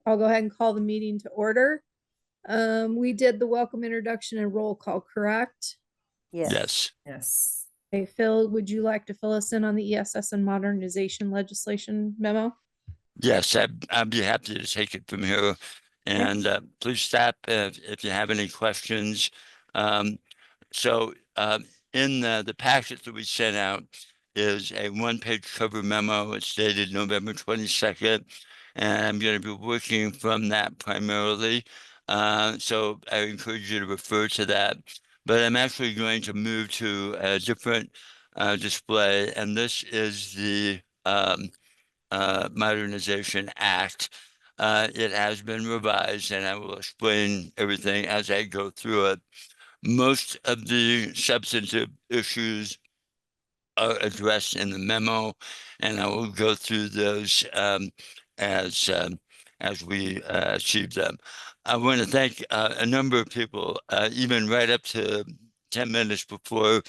I'll go ahead and call the meeting to order. We did the welcome introduction and roll call, correct? Yes. Yes. Hey, Phil, would you like to fill us in on the ESS and modernization legislation memo? Yes, I'd be happy to take it from here. And please stop if you have any questions. Um, so in the packet that we sent out is a one-page cover memo. It's dated November 22nd, and I'm going to be working from that primarily. So I encourage you to refer to that. But I'm actually going to move to a different display, and this is the Modernization Act. It has been revised, and I will explain everything as I go through it. Most of the substantive issues are addressed in the memo, and I will go through those as we achieve them. I want to thank a number of people, even right up to 10 minutes before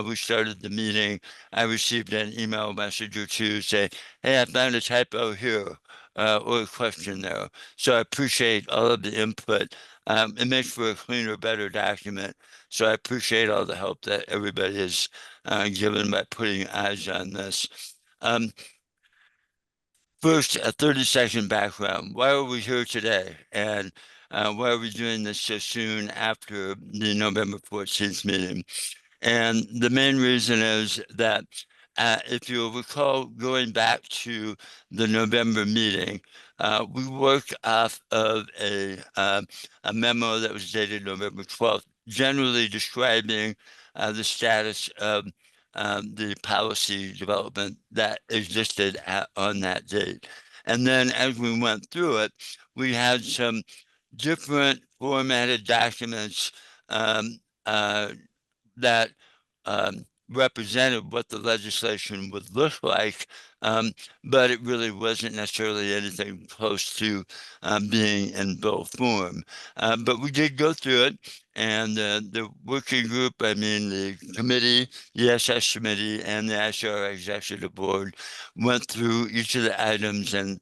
we started the meeting. I received an email message or two saying, "Hey, I found a typo here." Or a question there. So I appreciate all of the input. It makes for a cleaner, better document. So I appreciate all the help that everybody has given by putting eyes on this. Um, First, a 30-second background. Why are we here today? And why are we doing this so soon after the November 14th meeting? And the main reason is that if you'll recall, going back to the November meeting, we worked off of a memo that was dated November 12th, generally describing the status of the policy development that existed on that date. And then as we went through it, we had some different formatted documents um, uh, that represented what the legislation would look like, but it really wasn't necessarily anything close to being in bill form. But we did go through it, and the working group, I mean, the committee, the ESS committee, and the ICR executive board went through each of the items, and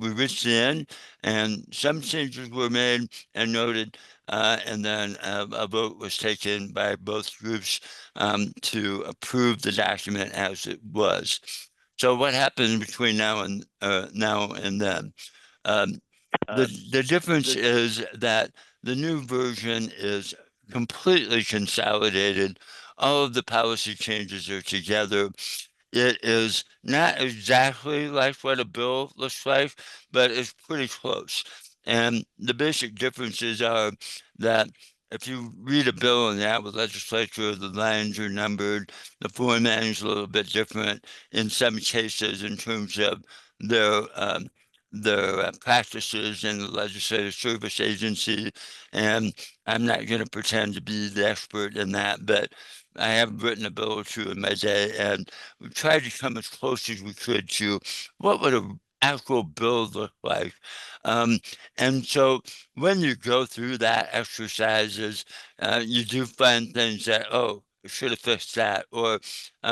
we reached the end, and some changes were made and noted. And then a vote was taken by both groups to approve the document as it was. So what happened between now and then? Um, the difference is that the new version is completely consolidated. All of the policy changes are together. It is not exactly like what a bill looks like, but it's pretty close. And the basic differences are that if you read a bill in the Iowa legislature, the lines are numbered, the formatting is a little bit different in some cases in terms of their practices in the Legislative Service Agency. And I'm not going to pretend to be the expert in that, but I have written a bill or two in my day, and we tried to come as close as we could to what would an actual bill look like. Um, and so when you go through that exercises, you do find things that, oh, I should have fixed that, or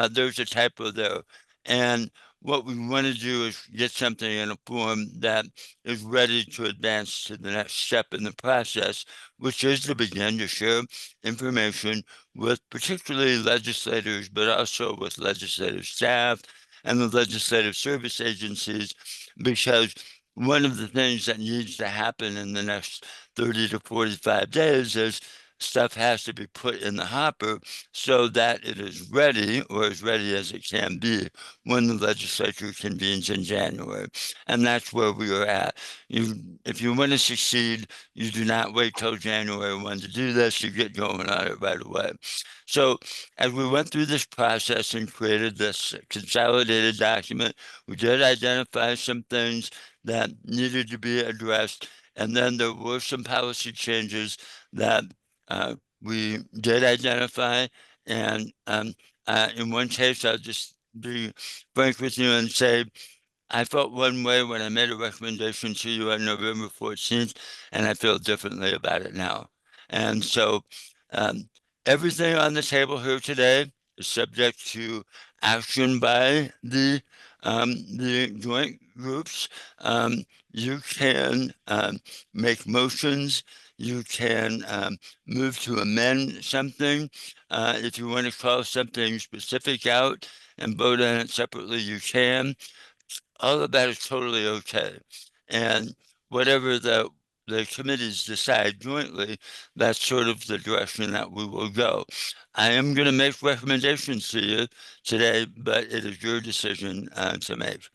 there's a typo there. And what we want to do is get something in a form that is ready to advance to the next step in the process, which is to begin to share information with particularly legislators, but also with legislative staff and the legislative service agencies, because one of the things that needs to happen in the next 30 to 45 days is stuff has to be put in the hopper so that it is ready, or as ready as it can be, when the legislature convenes in January. And that's where we are at. If you want to succeed, you do not wait till January 1 to do this, you get going on it right away. So as we went through this process and created this consolidated document, we did identify some things that needed to be addressed. And then there were some policy changes that we did identify. And in one case, I'll just be frank with you and say, I felt one way when I made a recommendation to you on November 14th, and I feel differently about it now. And so um, everything on the table here today is subject to action by the the joint groups, you can make motions. You can move to amend something. If you want to call something specific out and vote on it separately, you can. All of that is totally okay. And whatever the committees decide jointly, that's sort of the direction that we will go. I am going to make recommendations to you today, but it is your decision to make.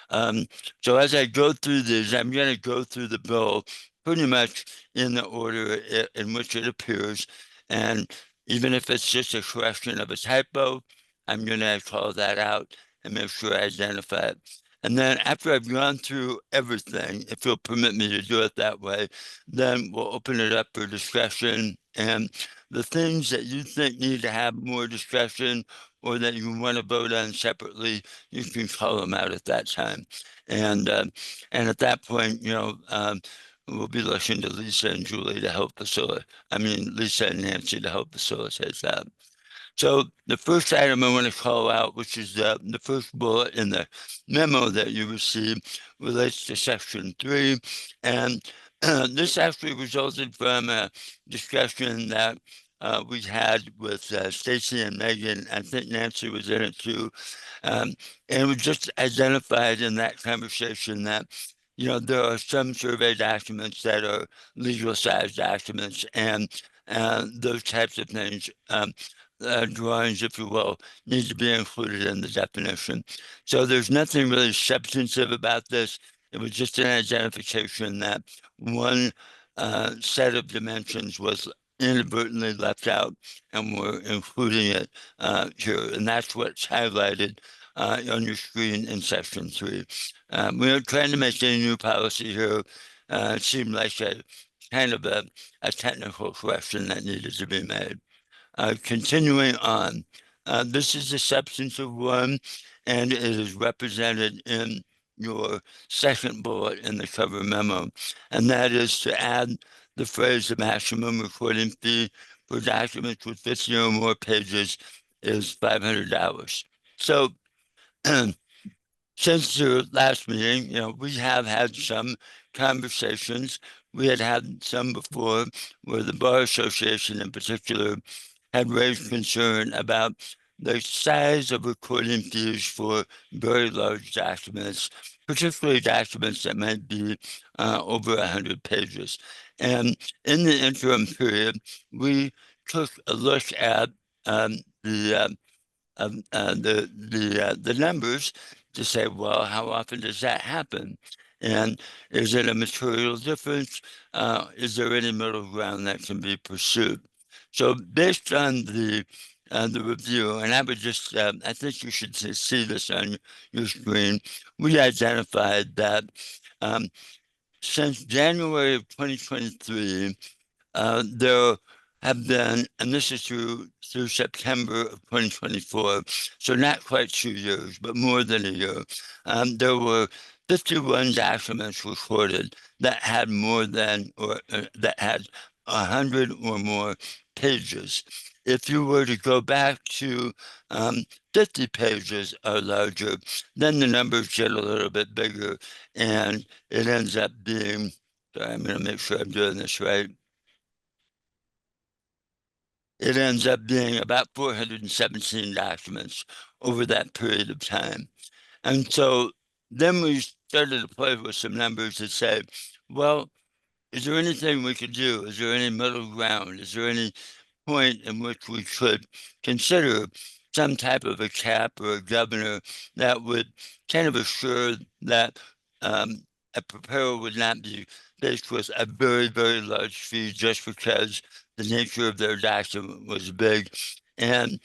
Um, so as I go through this, I'm going to go through the bill pretty much in the order in which it appears. And even if it's just a correction of a typo, I'm going to call that out and make sure I identify it. And then after I've gone through everything, if you'll permit me to do it that way, then we'll open it up for discussion. And the things that you think need to have more discussion or that you want to vote on separately, you can call them out at that time. And at that point, we'll be listening to Lisa and Julie to help facilitate. I mean, Lisa and Nancy to help facilitate that. So the first item I want to call out, which is the first bullet in the memo that you received, relates to section 3. And this actually resulted from a discussion that we had with Stacy and Megan. I think Nancy was in it too. And we just identified in that conversation that, there are some survey documents that are legal size documents and those types of things. Drawings, if you will, need to be included in the definition. So there's nothing really substantive about this. It was just an identification that one set of dimensions was inadvertently left out, and we're including it here. And that's what's highlighted on your screen in section 3. We are trying to make a new policy here. It seemed like a kind of a technical question that needed to be made. Continuing on, this is the substantive one, and it is represented in your second bullet in the cover memo, and that is to add the phrase the maximum recording fee for documents with 50 or more pages is $500. So since the last meeting, we have had some conversations. We had some before where the Bar Association in particular had raised concern about the size of recording fees for very large documents, particularly documents that might be over 100 pages. And in the interim period, we took a look at the numbers to say, well, how often does that happen? And is it a material difference? Is there any middle ground that can be pursued? So based on the review, and I would just, I think you should see this on your screen, we identified that since January of 2023, there have been, and this is through September of 2024, so not quite 2 years, but more than a year. There were 51 documents recorded that had more than, or that had 100 or more pages. If you were to go back to 50 pages or larger, then the numbers get a little bit bigger, and it ends up being, sorry, I'm going to make sure I'm doing this right. It ends up being about 417 documents over that period of time. And so then we started to play with some numbers that say, well, is there anything we could do? Is there any middle ground? Is there any point in which we could consider some type of a cap or a governor that would kind of assure that a preparer would not be faced with a very, very large fee just because the nature of their document was big. And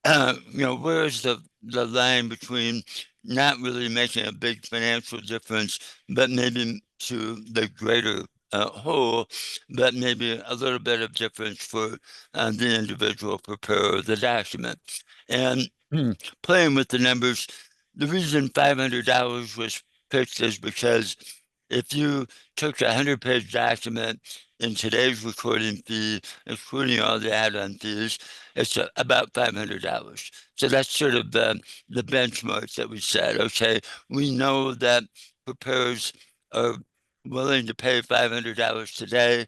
where is the line between not really making a big financial difference, but maybe to the greater whole, but maybe a little bit of difference for the individual preparer of the document. And playing with the numbers, the reason $500 was picked is because if you took a 100-page document in today's recording fee, including all the add-on fees, it's about $500. So that's sort of the benchmark that we said. Okay, we know that preparers are willing to pay $500 today.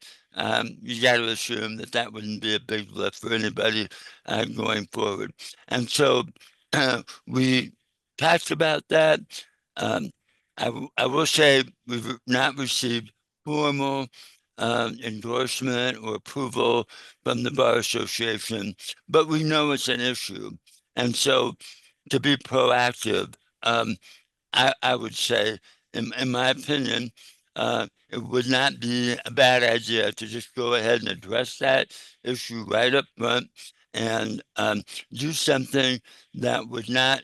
You got to assume that that wouldn't be a big lift for anybody going forward. And so we talked about that. Um, I will say we've not received formal endorsement or approval from the Bar Association, but we know it's an issue. And so to be proactive, I would say, in my opinion, it would not be a bad idea to just go ahead and address that issue right up front and do something that would not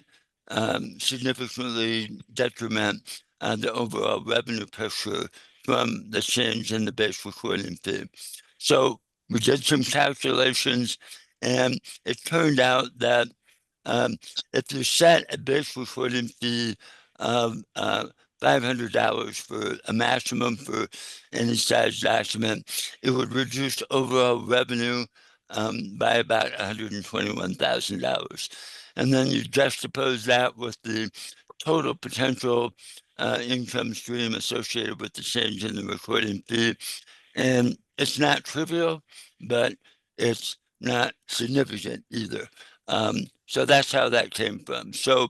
significantly detriment the overall revenue picture from the change in the base recording fee. So we did some calculations, and it turned out that um, if you set a base recording fee of $500 for a maximum for any size document, it would reduce overall revenue by about $121,000. And then you juxtapose that with the total potential income stream associated with the change in the recording fee. And it's not trivial, but it's not significant either. So that's how that came from. So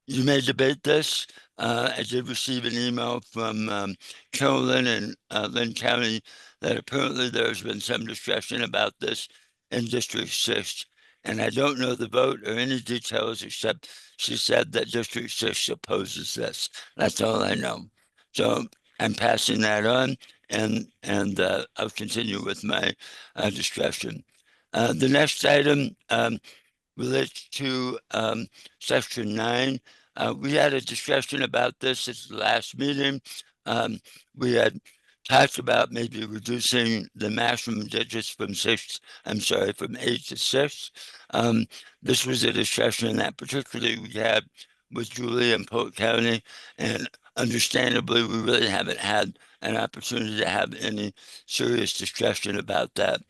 you may debate this. I did receive an email from Carolyn in Lynn County that apparently there's been some discussion about this in District 6. And I don't know the vote or any details except she said that District 6 opposes this. That's all I know. So I'm passing that on and I'll continue with my discussion. The next item relates to section 9. We had a discussion about this at the last meeting. We had talked about maybe reducing the maximum digits from 8 to 6. This was a discussion that particularly we had with Julie in Polk County, and understandably, we really haven't had an opportunity to have any serious discussion about that.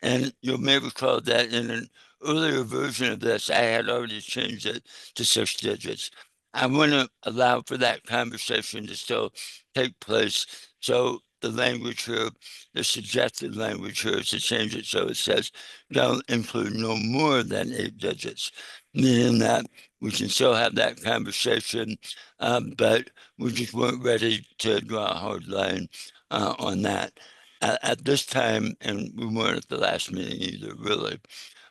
And you may recall that in an earlier version of this, I had already changed it to 6 digits. I want to allow for that conversation to still take place. So the language here, the suggested language here is to change it so it says don't include no more than 8 digits, meaning that we can still have that conversation, but we just weren't ready to draw a hard line on that at this time, and we weren't at the last meeting either, really.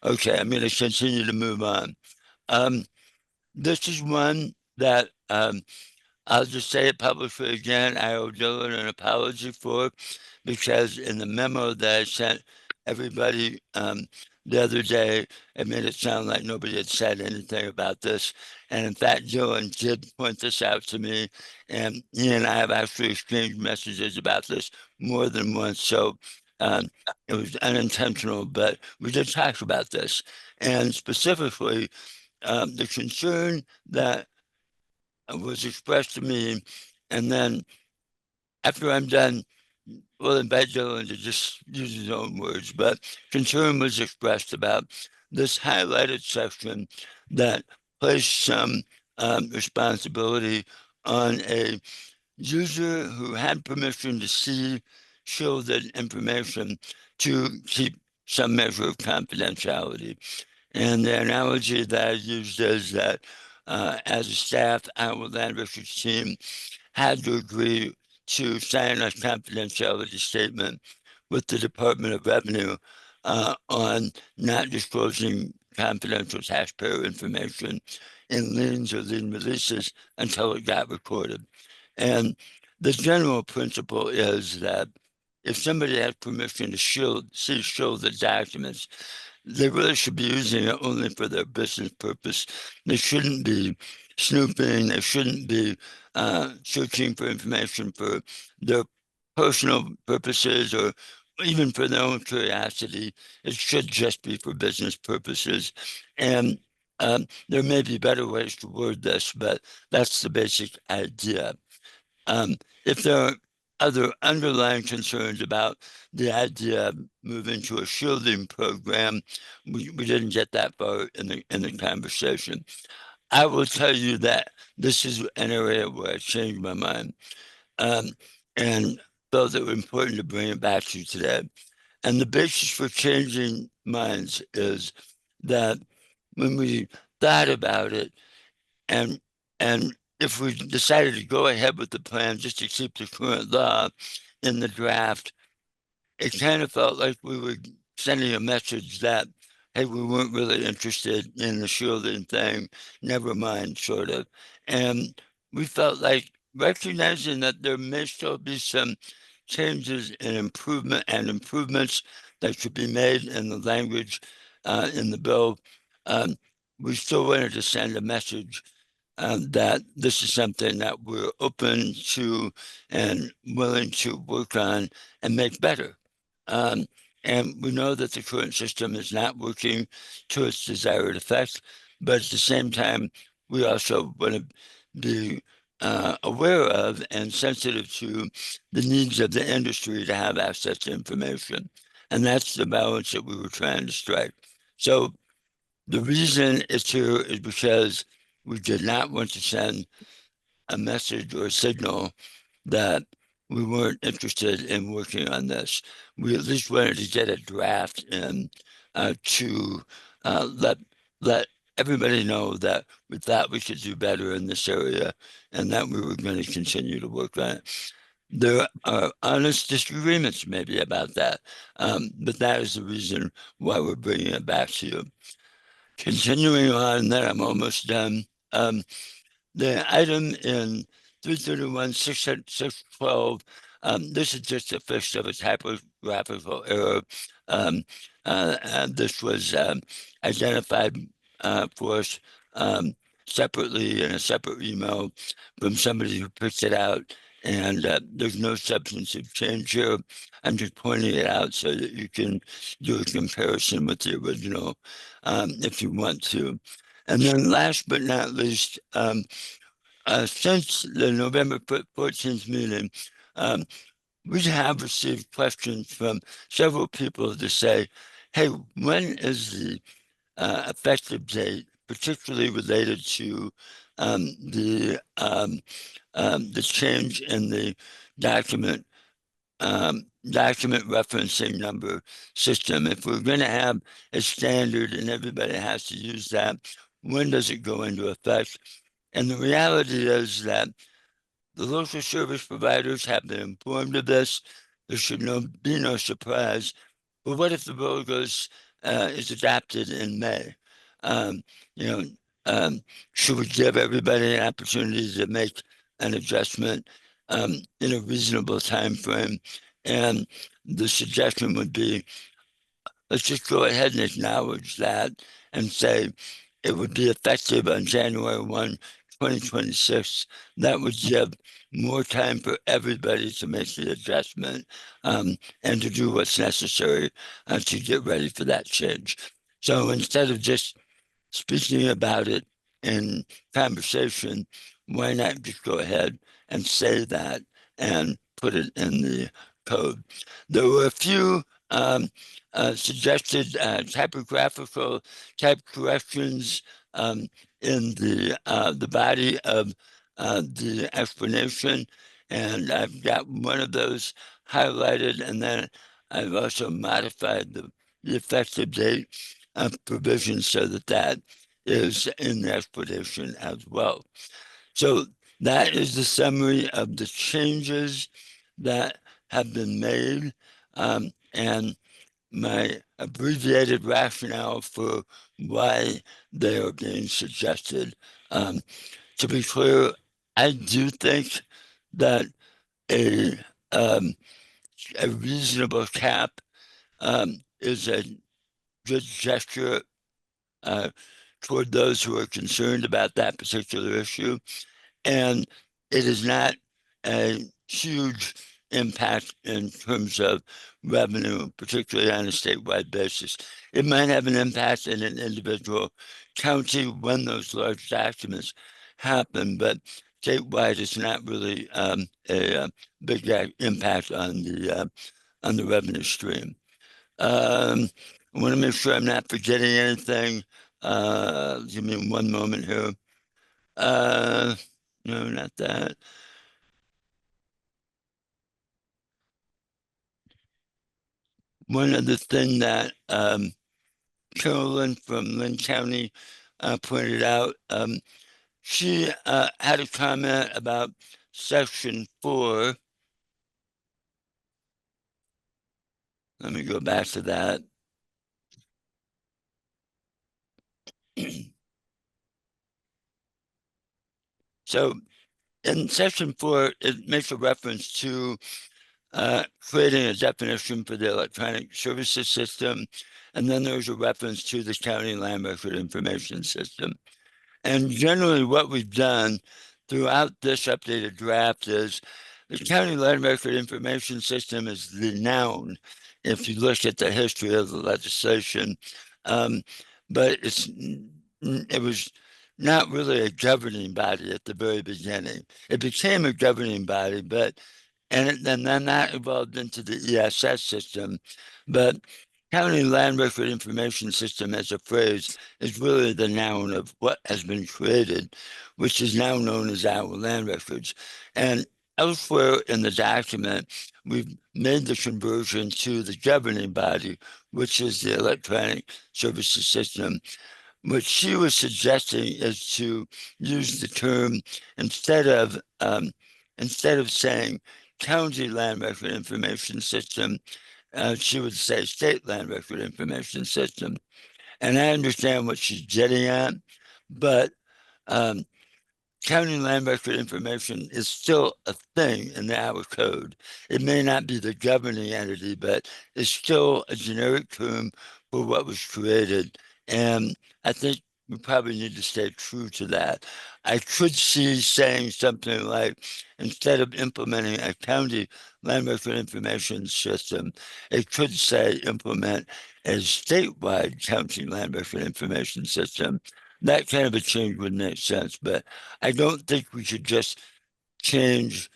Okay, I'm going to continue to move on. This is one that I'll just say it publicly again. I owe Dylan an apology for, because in the memo that I sent everybody the other day, it made it sound like nobody had said anything about this. And in fact, Dylan did point this out to me, and he and I have actually exchanged messages about this more than once. So it was unintentional, but we did talk about this. And specifically, the concern that was expressed to me, and then after I'm done, we'll invite Dylan to just use his own words, but concern was expressed about this highlighted section that placed some responsibility on a user who had permission to see shielded information to keep some measure of confidentiality. And the analogy that I used is that as a staff, our land records team had to agree to sign a confidentiality statement with the Department of Revenue on not disclosing confidential taxpayer information in liens or lien releases until it got recorded. And the general principle is that if somebody has permission to show the documents, they really should be using it only for their business purpose. They shouldn't be snooping. They shouldn't be searching for information for their personal purposes or even for their own curiosity. It should just be for business purposes. And there may be better ways to word this, but that's the basic idea. If there are other underlying concerns about the idea of moving to a shielding program. We didn't get that far in the conversation. I will tell you that this is an area where I changed my mind, um, and felt it was important to bring it back to you today. And the basis for changing minds is that when we thought about it, and and if we decided to go ahead with the plan just to keep the current law in the draft, it kind of felt like we were sending a message that, hey, we weren't really interested in the shielding thing, never mind, sort of. And we felt like recognizing that there may still be some changes and improvements that should be made in the language in the bill. Um, we still wanted to send a message that this is something that we're open to and willing to work on and make better. Um, and we know that the current system is not working to its desired effect, but at the same time, we also want to be aware of and sensitive to the needs of the industry to have access to information. And that's the balance that we were trying to strike. So the reason it's here is because we did not want to send a message or a signal that we weren't interested in working on this. We at least wanted to get a draft in to let everybody know that we thought we could do better in this area and that we were going to continue to work on it. There are honest disagreements maybe about that, but that is the reason why we're bringing it back to you. Continuing on, then I'm almost done. The item in 331 612, this is just a fix of a typographical error. This was identified for us separately in a separate email from somebody who picked it out. And there's no substantive change here. I'm just pointing it out so that you can do a comparison with the original if you want to. And then last but not least, since the November 14th meeting, um, we have received questions from several people to say, hey, when is the effective date, particularly related to the change in the document document referencing number system? If we're going to have a standard and everybody has to use that, when does it go into effect? And the reality is that the local service providers have been informed of this. There should be no surprise. But what if the bill is adopted in May? Um, you know, should we give everybody an opportunity to make an adjustment in a reasonable time frame? And the suggestion would be, let's just go ahead and acknowledge that and say it would be effective on January 1, 2026. That would give more time for everybody to make the adjustment and to do what's necessary to get ready for that change. So instead of just speaking about it in conversation, why not just go ahead and say that and put it in the code? There were a few suggested typographical type corrections in the body of the explanation, and I've got one of those highlighted, and then I've also modified the effective date provision so that that is in the explanation as well. So that is the summary of the changes that have been made and my abbreviated rationale for why they are being suggested. To be clear, I do think that a um, a reasonable cap is a good gesture uh, toward those who are concerned about that particular issue. And it is not a huge impact in terms of revenue, particularly on a statewide basis. It might have an impact in an individual county when those large documents happen, but statewide, it's not really a big impact on the revenue stream. I want to make sure I'm not forgetting anything. Give me one moment here. No, not that. One other thing that Carolyn from Lynn County pointed out, she had a comment about section 4. Let me go back to that. So in section 4, it makes a reference to creating a definition for the electronic services system. And then there's a reference to the county land record information system. And generally what we've done throughout this updated draft is the county land record information system is the noun, if you look at the history of the legislation. But it was not really a governing body at the very beginning. It became a governing body, and then that evolved into the ESS system. But county land record information system as a phrase is really the noun of what has been created, which is now known as our land records. And elsewhere in the document, we've made the conversion to the governing body, which is the electronic services system. What she was suggesting is to use the term instead of saying county land record information system, she would say state land record information system. And I understand what she's getting at, but um, county land record information is still a thing in our code. It may not be the governing entity, but it's still a generic term for what was created. And I think we probably need to stay true to that. I could see saying something like, instead of implementing a county land record information system, it could say implement a statewide county land record information system. That kind of a change would make sense, but I don't think we should just change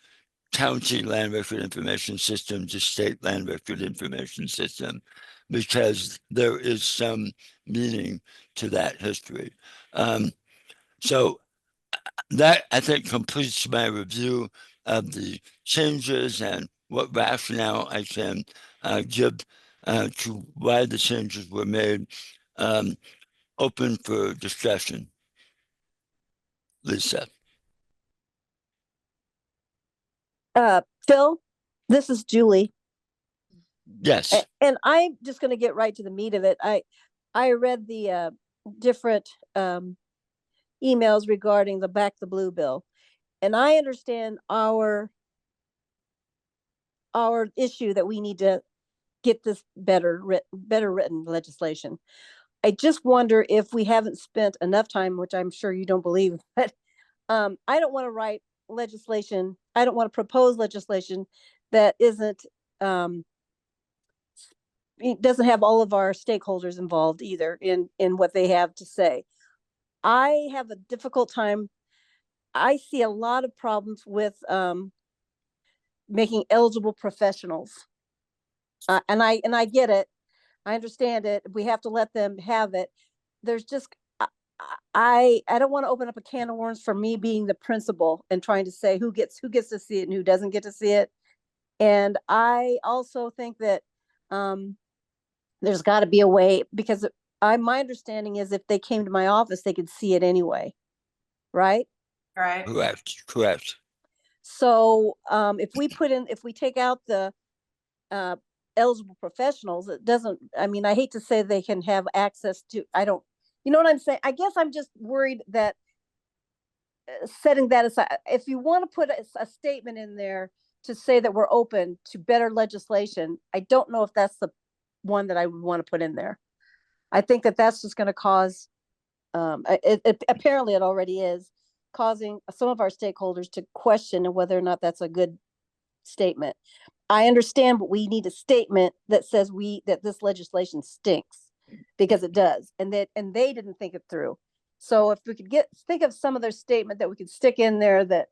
county land record information system to state land record information system, because there is some meaning to that history. So that, I think, completes my review of the changes and what rationale I can give to why the changes were made. Open for discussion. Lisa. Phil, this is Julie. Yes. And I'm just going to get right to the meat of it. I read the different emails regarding the Back the Blue bill, and I understand our issue that we need to get this better written legislation. I just wonder if we haven't spent enough time, which I'm sure you don't believe, but I don't want to write legislation. I don't want to propose legislation that isn't it doesn't have all of our stakeholders involved either in what they have to say. I have a difficult time. I see a lot of problems with making eligible professionals, and I get it. I understand it. We have to let them have it. There's just I don't want to open up a can of worms for me being the principal and trying to say who gets to see it and who doesn't get to see it. And I also think that there's got to be a way, because my understanding is if they came to my office, they could see it anyway, right? Right. Correct. So if we take out the eligible professionals, it doesn't, I mean, I hate to say they can have access to, you know what I'm saying? I guess I'm just worried that setting that aside, if you want to put a statement in there to say that we're open to better legislation, I don't know if that's the one that I would want to put in there. I think that that's just going to cause, apparently it already is, causing some of our stakeholders to question whether or not that's a good statement. I understand, but we need a statement that says that this legislation stinks, because it does, and they didn't think it through. So if we could think of some other statement that we could stick in there that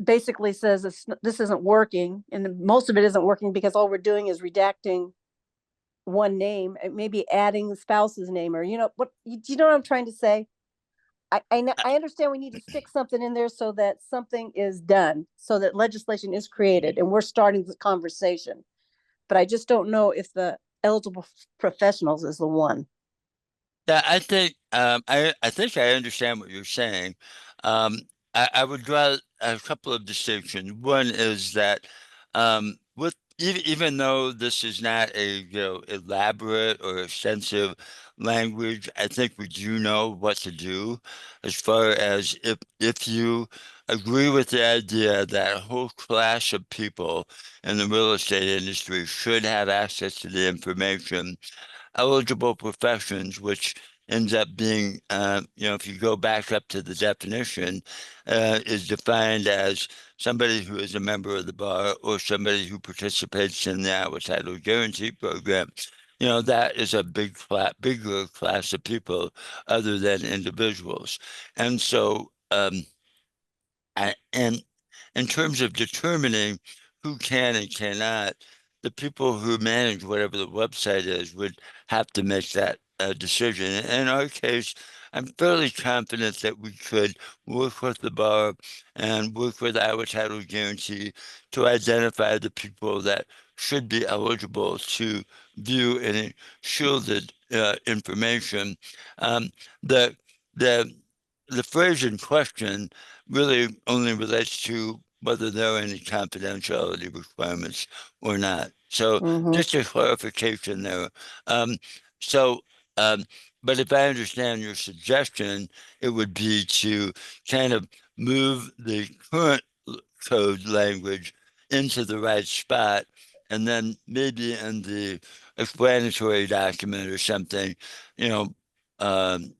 basically says this isn't working, and most of it isn't working because all we're doing is redacting one name, and maybe adding the spouse's name, or what you know what I'm trying to say. I understand we need to stick something in there so that something is done, so that legislation is created and we're starting the conversation. But I just don't know if the eligible professionals is the one. Yeah, I think I understand what you're saying. Um, I would draw a couple of distinctions. One is that with even though this is not a elaborate or extensive language, I think we do know what to do as far as if you agree with the idea that a whole class of people in the real estate industry should have access to the information. Eligible professions, which ends up being, if you go back up to the definition, is defined as somebody who is a member of the bar or somebody who participates in the Iowa Title Guarantee Program. That is a bigger class of people other than individuals. And so, and in terms of determining who can and cannot, the people who manage whatever the website is would have to make that decision. In our case, I'm fairly confident that we could work with the bar and work with Iowa Title Guarantee to identify the people that should be eligible to view any shielded information. Um, the the the phrase in question really only relates to whether there are any confidentiality requirements or not. So Mm-hmm. just a clarification there. Um, so, um, but if I understand your suggestion, it would be to kind of move the current code language into the right spot, and then maybe in the explanatory document or something,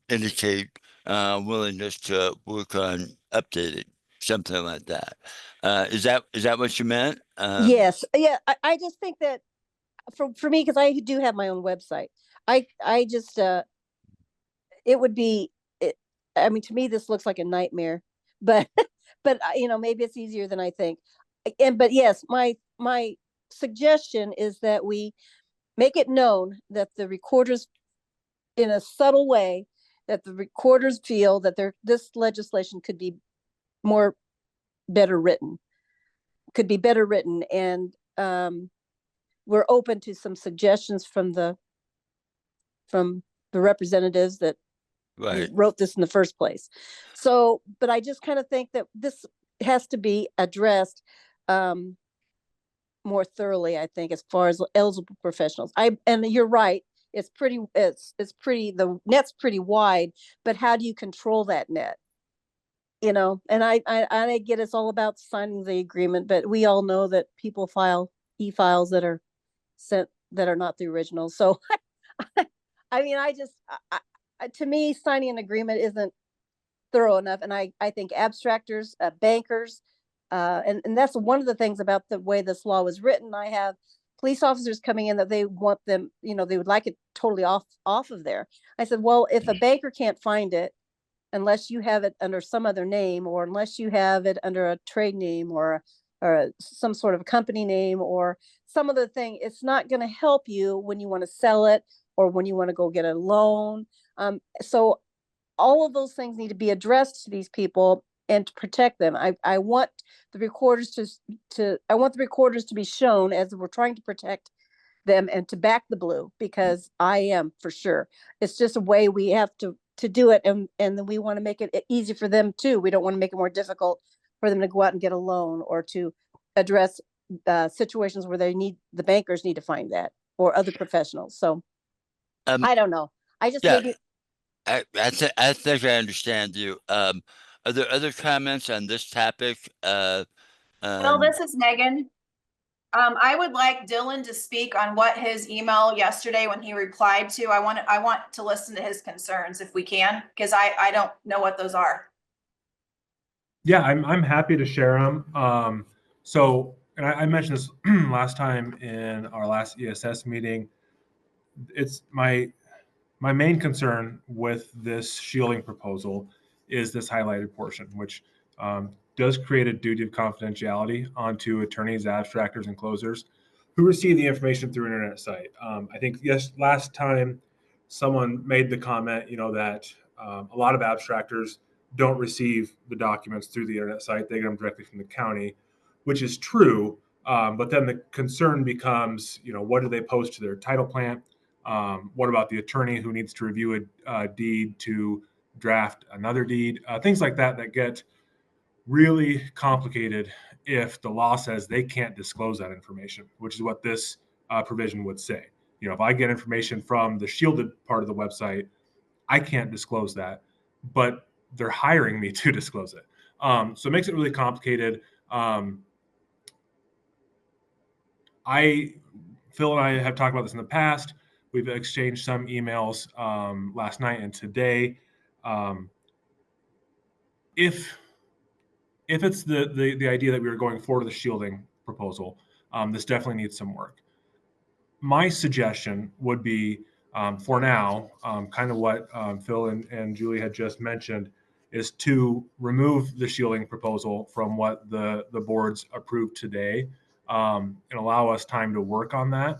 indicate willingness to work on updating, something like that. Is that what you meant? Yes, yeah. I just think that for me, because I do have my own website, I just it would be it, I mean, to me this looks like a nightmare, but but maybe it's easier than I think. But yes, my suggestion is that we make it known that the recorders, in a subtle way, that the recorders feel that this legislation could be more better written, and we're open to some suggestions from the representatives that Right. wrote this in the first place. So, but I just kind of think that this has to be addressed more thoroughly, I think, as far as eligible professionals. And you're right, it's pretty, the net's pretty wide, but how do you control that net? And I get it's all about signing the agreement, but we all know that people file e-files that are sent that are not the original. So I mean, to me, signing an agreement isn't thorough enough. And I think abstractors, bankers, and that's one of the things about the way this law was written. I have police officers coming in that they want them, they would like it totally off of there. I said, well, if a banker can't find it, unless you have it under some other name, or unless you have it under a trade name, or some sort of company name, or some other thing, it's not going to help you when you want to sell it or when you want to go get a loan. So all of those things need to be addressed to these people and to protect them. I want the recorders to be shown as we're trying to protect them and to back the blue, because I am, for sure. It's just a way we have to do it, and then we want to make it easy for them too. We don't want to make it more difficult for them to go out and get a loan, or to address situations where the bankers need to find that, or other professionals. So I don't know. I just Yeah, maybe I think I understand you. Are there other comments on this topic? Bill, this is Megan. I would like Dylan to speak on what his email yesterday when he replied to. I want to listen to his concerns if we can, because I don't know what those are. Yeah, I'm happy to share them. So, and I mentioned this last time in our last ESS meeting. It's My main concern with this shielding proposal is this highlighted portion, which does create a duty of confidentiality onto attorneys, abstractors, and closers who receive the information through an internet site. I think last time someone made the comment, that a lot of abstractors don't receive the documents through the internet site; they get them directly from the county, which is true. But then the concern becomes, what do they post to their title plant? What about the attorney who needs to review a deed to draft another deed? Things like that get really complicated if the law says they can't disclose that information, which is what this provision would say. If I get information from the shielded part of the website, I can't disclose that, but they're hiring me to disclose it. So it makes it really complicated. Phil and I have talked about this in the past. We've exchanged some emails last night and today. If it's the idea that we were going forward with the shielding proposal, this definitely needs some work. My suggestion would be, for now, kind of what Phil and Julie had just mentioned, is to remove the shielding proposal from what the boards approved today, and allow us time to work on that.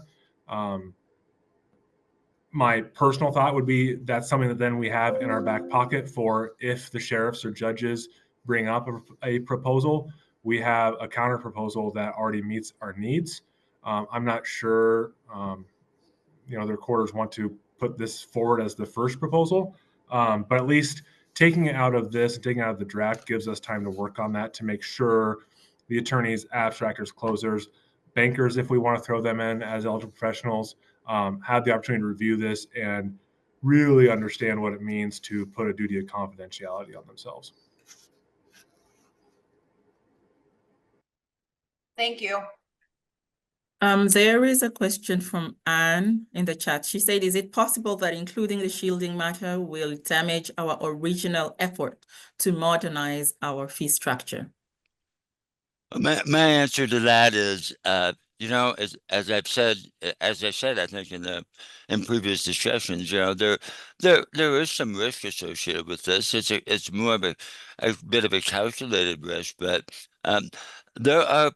My personal thought would be that's something that then we have in our back pocket for if the sheriffs or judges bring up a proposal, we have a counter proposal that already meets our needs. I'm not sure, the recorders want to put this forward as the first proposal, but at least taking it out of this and taking it out of the draft gives us time to work on that to make sure the attorneys, abstractors, closers, bankers, if we want to throw them in as eligible professionals, have the opportunity to review this and really understand what it means to put a duty of confidentiality on themselves. Thank you. There is a question from Anne in the chat. She said, is it possible that including the shielding matter will damage our original effort to modernize our fee structure? My answer to that is, as I said, I think in previous discussions, there is some risk associated with this. It's more of a bit of a calculated risk, but there are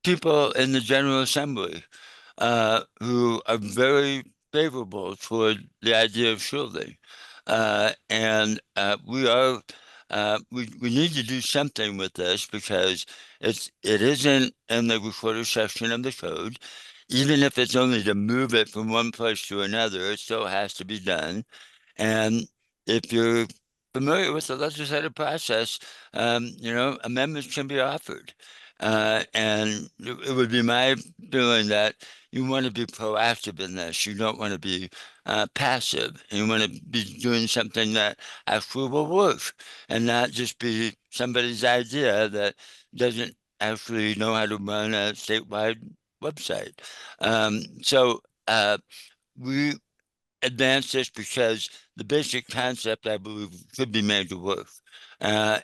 people in the General Assembly who are very favorable toward the idea of shielding, and we need to do something with this because it isn't in the recorder section of the code. Even if it's only to move it from one place to another, it still has to be done. And if you're familiar with the legislative process, amendments can be offered. And it would be my feeling that you want to be proactive in this. You don't want to be passive. You want to be doing something that actually will work and not just be somebody's idea that doesn't actually know how to run a statewide website. So we advance this because the basic concept, I believe, could be made to work. There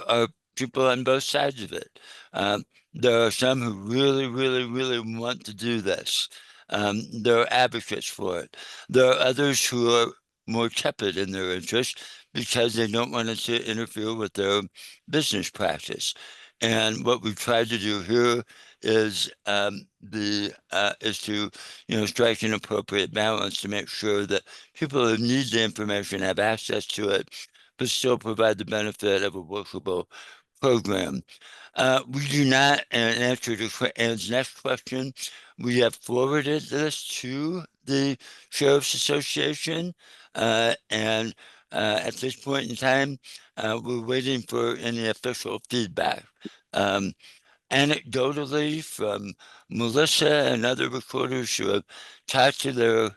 are people on both sides of it. There are some who really, really, really want to do this. There are advocates for it. There are others who are more tepid in their interest because they don't want it to interfere with their business practice. And what we've tried to do here is to strike an appropriate balance to make sure that people who need the information have access to it, but still provide the benefit of a workable program. We do not, in answer to Ann's next question, we have forwarded this to the Sheriff's Association, and at this point in time, we're waiting for any official feedback. Anecdotally, from Melissa and other recorders who have talked to their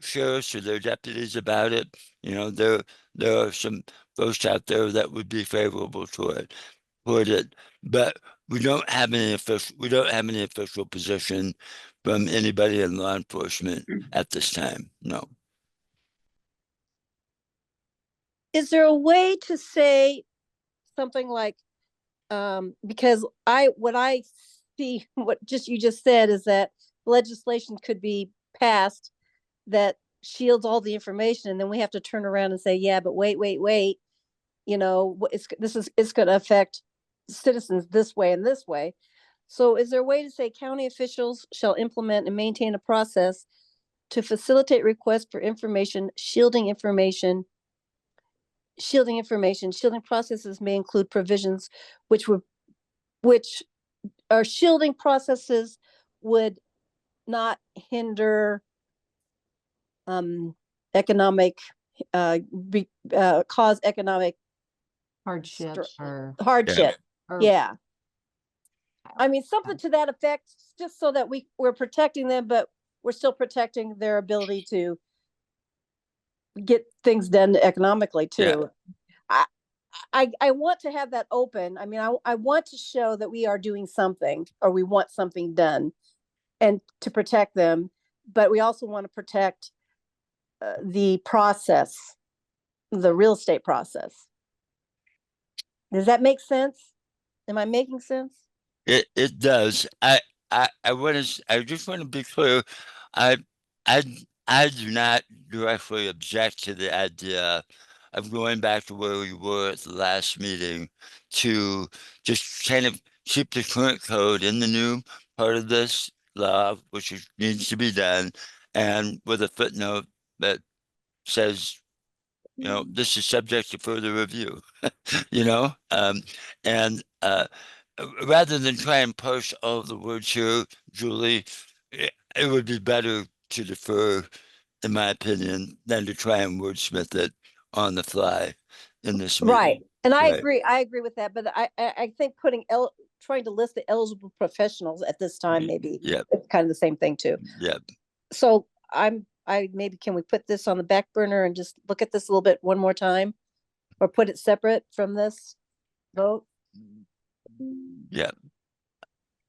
sheriffs or their deputies about it, there are some folks out there that would be favorable toward it, but we don't have any official position from anybody in law enforcement at this time. No. Is there a way to say something like, because what I see what you just said is that legislation could be passed that shields all the information, and then we have to turn around and say, yeah, but wait, you know, it's going to affect citizens this way and this way. So is there a way to say county officials shall implement and maintain a process to facilitate requests for information, shielding processes may include provisions which are shielding processes would not hinder economic cause economic Hardship or. hardship. or- Yeah. I mean, something to that effect, just so that we're protecting them, but we're still protecting their ability to get things done economically too. I want to have that open. I mean, I want to show that we are doing something, or we want something done, and to protect them, but we also want to protect the process, the real estate process. Does that make sense? Am I making sense? It does. I just want to be clear. I I do not directly object to the idea of going back to where we were at the last meeting to just kind of keep the current code in the new part of this law, needs to be done, and with a footnote that says, you know, this is subject to further review, you know, and rather than try and parse all of the words here, Julie, it would be better to defer, in my opinion, than to try and wordsmith it on the fly in this meeting. Right. And I Right. agree with that, but I think trying to list the eligible professionals at this time, maybe Yep. it's kind of the same thing too. Yep. So maybe can we put this on the back burner and just look at this a little bit one more time, or put it separate from this vote? Yep.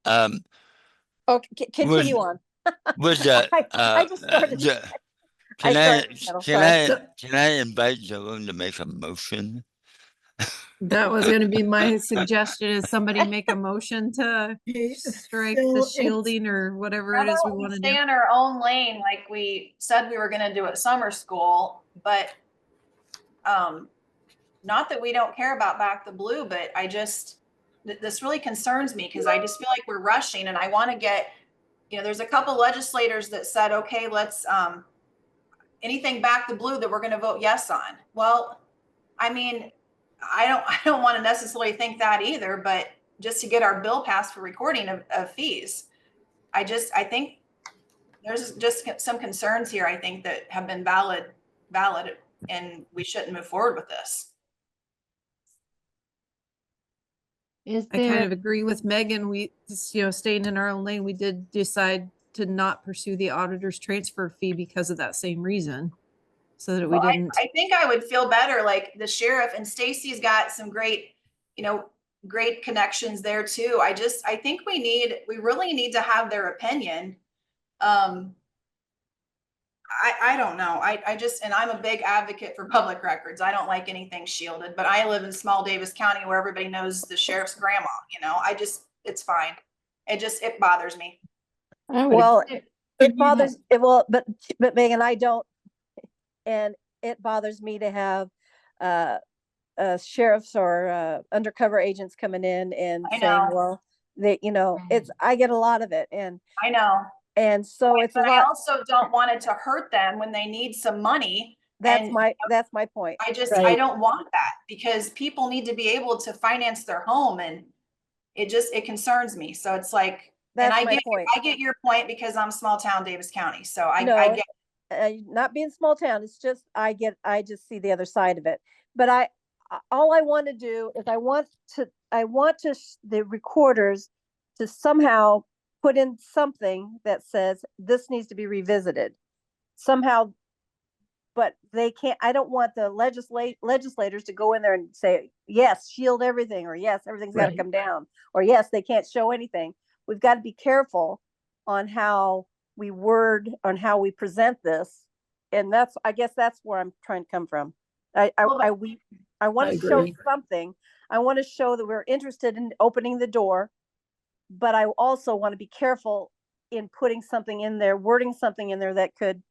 Okay, continue on. Was that I just started. can sorry. can I invite Joan to make a motion? That was gonna be my suggestion, is somebody make a motion to strike the shielding or whatever How it is we about we want to stay do. in our own lane like we said we were gonna do at summer school, but not that we don't care about Back the Blue, but I just, this really concerns me because I just feel like we're rushing, and I want to get, you know, there's a couple legislators that said, okay, let's anything Back the Blue that we're going to vote yes on. Well, I mean, I don't want to necessarily think that either, but just to get our bill passed for recording of fees, I think there's just some concerns here, I think, that have been valid, and we shouldn't move forward with this. Is I kind there, of agree with Megan. We, staying in our own lane, we did decide to not pursue the auditor's transfer fee because of that same reason. So that we Well, didn't. I think I would feel better, like the sheriff, and Stacy's got some great, great connections there too. I think we really need to have their opinion. I don't know. And I'm a big advocate for public records. I don't like anything shielded, but I live in small Davis County where everybody knows the sheriff's grandma, it's fine. It bothers me. Well, it bothers it. Well, but Megan, I don't, and it bothers me to have sheriffs or undercover agents coming in and saying, well, I get a lot of it, and I know. And so it's a lot. I also don't want it to hurt them when they need some money. That's my point. I don't want that, because people need to be able to finance their home, and it concerns me. So it's like, I get your point, because I'm small town Davis County. So I get not being small town. It's just, I just see the other side of it. But all I want to do is I want the recorders to somehow put in something that says this needs to be revisited somehow, but they can't. I don't want the legislators to go in there and say, yes, shield everything, or yes, everything's got to come down, or yes, they can't show anything. We've got to be careful on how we word, on how we present this. And I guess that's where I'm trying to come from. I want to show something. I want to show that we're interested in opening the door, but I also want to be careful in putting something in there, wording something in there that could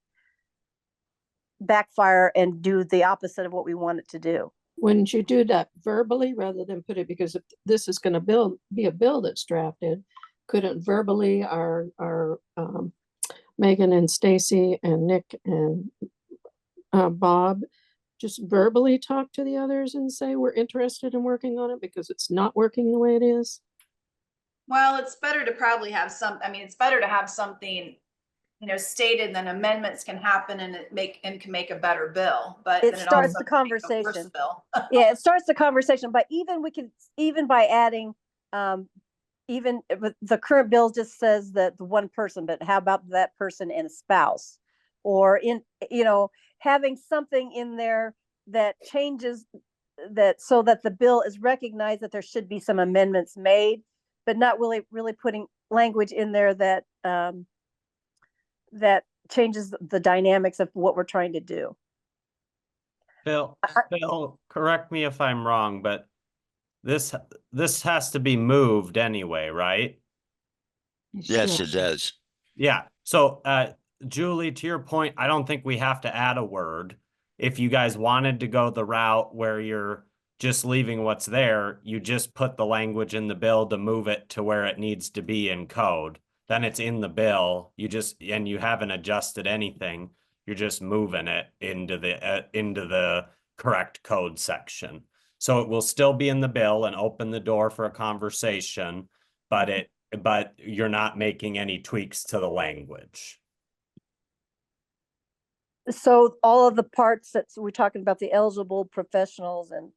backfire and do the opposite of what we want it to do. Wouldn't you do that verbally rather than put it, because if this is going to be a bill that's drafted, couldn't verbally our Megan and Stacy and Nick and Bob just verbally talk to the others and say we're interested in working on it because it's not working the way it is? Well, it's better to probably have it's better to have something, stated, then amendments can happen and can make a better bill, but It then starts also the can make a worse conversation. bill. Yeah, it starts the conversation, but even by adding, even with the current bill just says that the one person, but how about that person and a spouse? Or having something in there that changes that so that the bill is recognized that there should be some amendments made, but not really putting language in there that that changes the dynamics of what we're trying to do. Phil, correct me if I'm wrong, but this has to be moved anyway, right? Yes, it does. Yeah. So, Julie, to your point, I don't think we have to add a word. If you guys wanted to go the route where you're just leaving what's there, you just put the language in the bill to move it to where it needs to be in code. Then it's in the bill. And you haven't adjusted anything. You're just moving it into the correct code section. So it will still be in the bill and open the door for a conversation, but you're not making any tweaks to the language. So all of the parts that we're talking about, the eligible professionals, and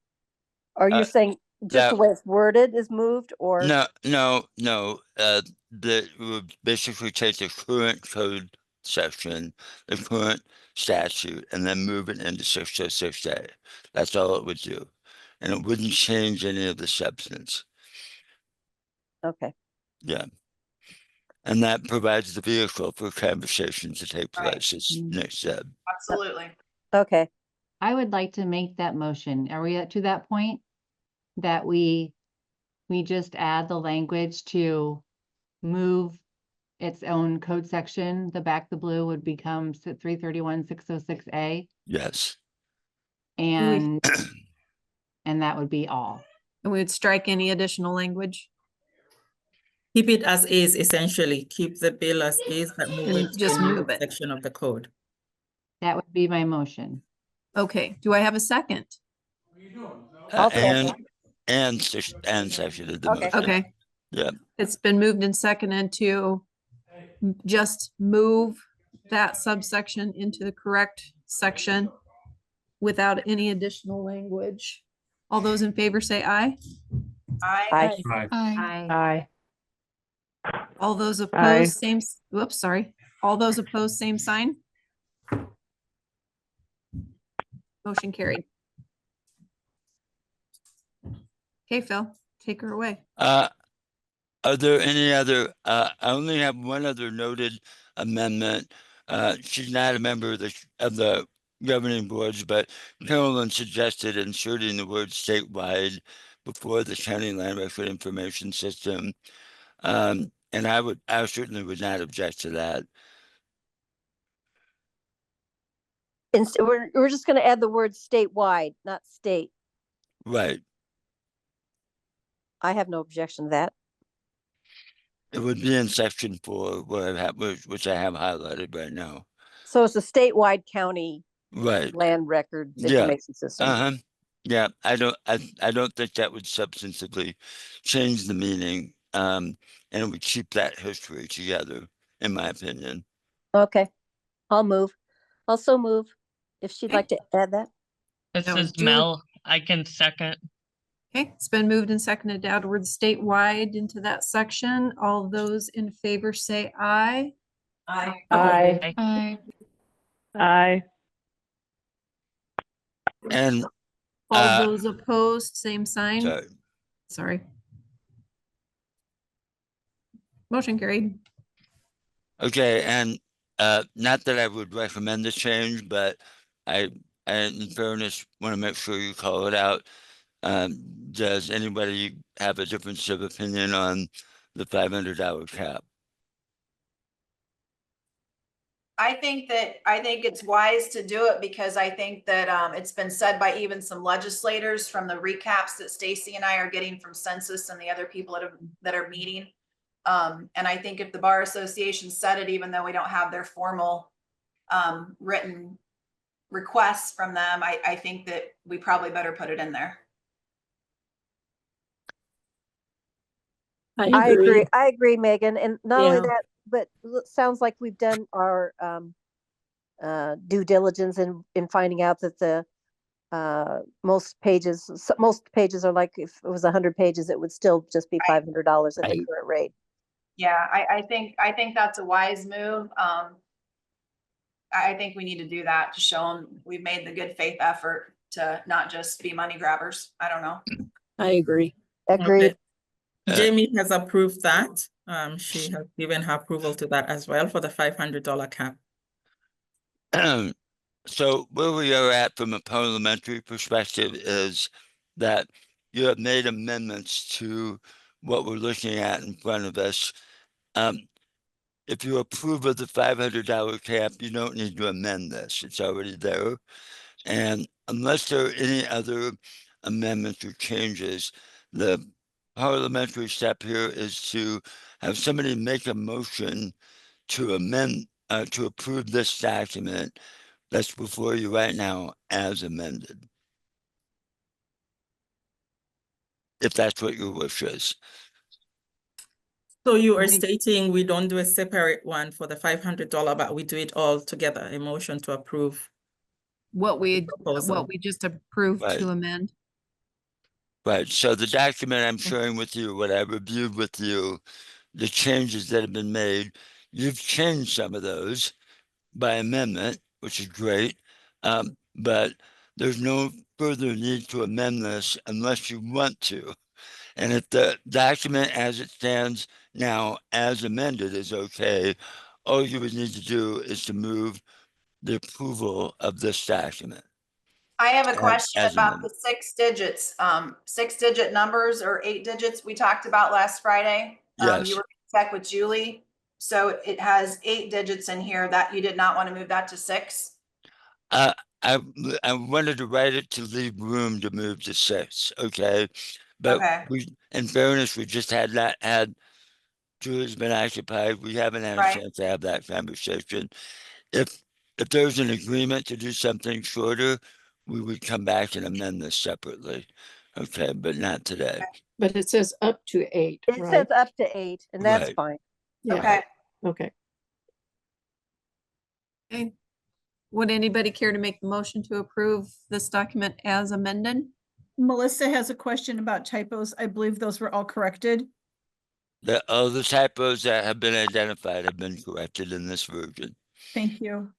are you saying just the way it's worded is moved, or? No. That would basically take the current code section, the current statute, and then move it into 606A. That's all it would do. And it wouldn't change any of the substance. Okay. Yeah. And that provides the vehicle for conversation to take place, as Nick said. Absolutely. Okay. I would like to make that motion. Are we to that point? That we just add the language to move its own code section. The back the blue would become 331-606A. Yes. And that would be all. And we would strike any additional language. Keep it as is, essentially. Keep the bill as is, but move And it to just the move it. section of the code. That would be my motion. Okay, do I have a second? And seconded the Okay. motion. Okay. Yeah. It's been moved and seconded to just move that subsection into the correct section without any additional language. All those in favor say aye. Aye. Aye. All those opposed, same, whoops, sorry. All those opposed, same sign. Motion carried. Okay, Phil, take her away. Are there any other, I only have one other noted amendment. She's not a member of the governing boards, but Carolyn suggested inserting the word statewide before the county land record information system. And I certainly would not object to that. And so we're just going to add the word statewide, not state. Right. I have no objection to that. It would be in section 4, which I have highlighted right now. So it's a statewide county Right. land records information system. Yeah, I don't think that would substantively change the meaning. And it would keep that history together, in my opinion. Okay, I'll also move if she'd like to add that. This No, is Julie. Mel. I can second. Okay, it's been moved and seconded to add word statewide into that section. All those in favor say aye. Aye. Aye. Aye. And All those opposed, same sign. Sorry. Motion carried. Okay, and not that I would recommend the change, but I in fairness want to make sure you call it out. Does anybody have a difference of opinion on the $500 cap? I think it's wise to do it because I think that it's been said by even some legislators from the recaps that Stacy and I are getting from census and the other people that are meeting. And I think if the Bar Association said it, even though we don't have their formal written requests from them, I think that we probably better put it in there. I agree, Megan. And not only Yeah. that, but it sounds like we've done our due diligence in finding out that the most pages are like, if it was 100 pages, it would still just be $500 at the Right. current rate. Yeah, I think that's a wise move. I think we need to do that to show them we've made the good faith effort to not just be money grabbers. I don't know. I agree. Agreed. Jamie has approved that. She has given her approval to that as well for the $500 cap. So where we are at from a parliamentary perspective is that you have made amendments to what we're looking at in front of us. If you approve of the $500 cap, you don't need to amend this. It's already there. And unless there are any other amendments or changes, the parliamentary step here is to have somebody make a motion to amend, to approve this document that's before you right now as amended. If that's what your wish is. So you are Right. stating we don't do a separate one for the $500, but we do it all together, a motion to approve. What we Proposal. just approved Right. to amend. Right, so the document I'm sharing with you, what I reviewed with you, the changes that have been made, you've changed some of those by amendment, which is great. But there's no further need to amend this unless you want to. And if the document as it stands now, as amended, is okay, all you would need to do is to move the approval of this document. I have a question as about amended. the 6 digits, 6-digit numbers or 8 digits we talked about last Friday. Yes. You were in check with Julie. So it has 8 digits in here that you did not want to move that to 6. I wanted to write it to leave room to move to 6, okay? But Okay. in fairness, we just had Julie's been occupied. We haven't had a Right. chance to have that conversation. If there's an agreement to do something shorter, we would come back and amend this separately. Okay, but not today. But it says up to 8, It right? says up to 8, and that's Right. fine. Yeah. Okay. Okay. Okay. Would anybody care to make the motion to approve this document as amended? Melissa has a question about typos. I believe those were all corrected. All the typos that have been identified have been corrected in this version. Thank you.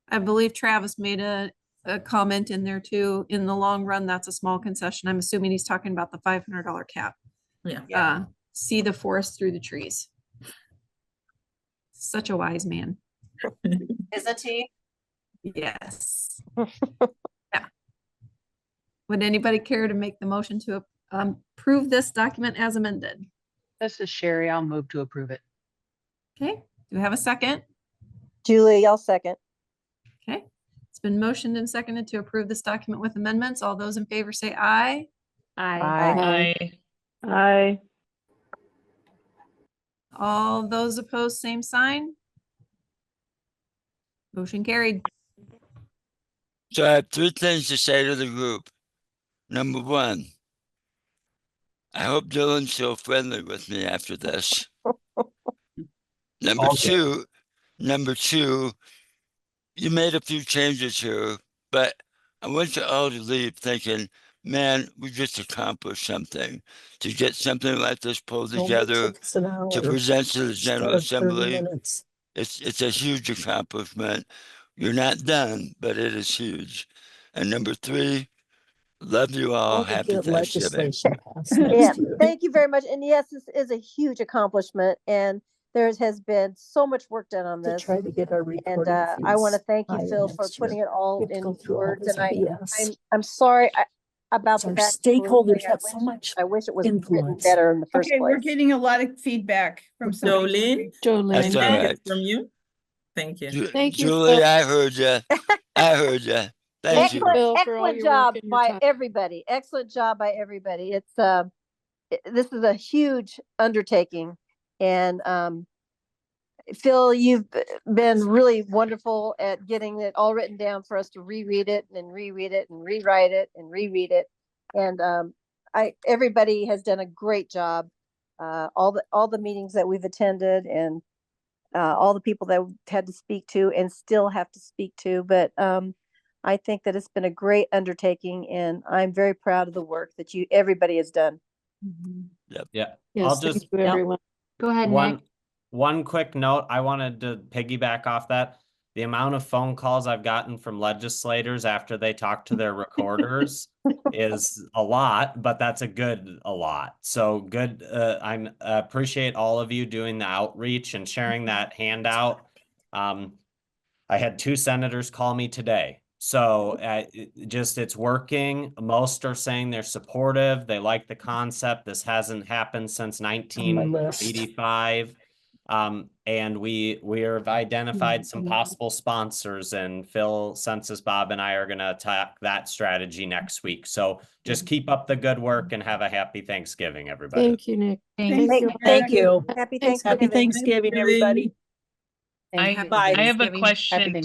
I believe Travis made a comment in there too. In the long run, that's a small concession. I'm assuming he's talking about the $500 cap. Yeah. Yeah. See the forest through the trees. Such a wise man. Isn't he? Yes. Yeah. Would anybody care to make the motion to approve this document as amended? This is Sherry. I'll move to approve it. Okay, do we have a second? Julie, I'll second. Okay, it's been motioned and seconded to approve this document with amendments. All those in favor say aye. Aye. Aye. All those opposed, same sign. Motion carried. So I have 3 things to say to the group. Number 1, I hope Dylan's still friendly with me after this. Number Okay. two, you made a few changes here, but I want you all to leave thinking, man, we just accomplished something. To get something like this pulled together to present to the General Assembly, it's a huge accomplishment. You're not done, but it is huge. And number 3, love you all. Happy Thanksgiving. Yeah, thank you very much. And yes, this is a huge accomplishment, and there has been so much work done on this. To get our And I want to thank you, Phil, for putting it all in words. And I'm sorry. about the Our back to school stakeholders thing. have so much I wish it was written influence. better in the first Okay, we're place. getting a lot of feedback from somebody. Jolene, That's can all I hear right. from you? Thank you. Thank you, Julie, Phil. I heard you. I heard you. Thank you. Excellent, Bill, for all excellent your job work and your by time. everybody. Excellent job by everybody. It's this is a huge undertaking, and Phil, you've been really wonderful at getting it all written down for us to reread it and reread it and rewrite it and reread it. And everybody has done a great job. All the meetings that we've attended and all the people that we had to speak to and still have to speak to. But I think that it's been a great undertaking, and I'm very proud of the work that everybody has done. Yeah. Yes, I'll thank just you, everyone. Go ahead, one Nick. one quick note. I wanted to piggyback off that. The amount of phone calls I've gotten from legislators after they talk to their recorders is a lot, but that's a lot. So good. I appreciate all of you doing the outreach and sharing that handout. I had 2 senators call me today. So it's working. Most are saying they're supportive. They like the concept. This hasn't happened since 1985. And we have identified some possible sponsors, and Phil, Census Bob, and I are going to attack that strategy next week. So just keep up the good work and have a happy Thanksgiving, everybody. Thank you, Nick. Thank you. Happy Happy Thanksgiving. Thanksgiving, everybody. I Happy I have a Thanksgiving. question.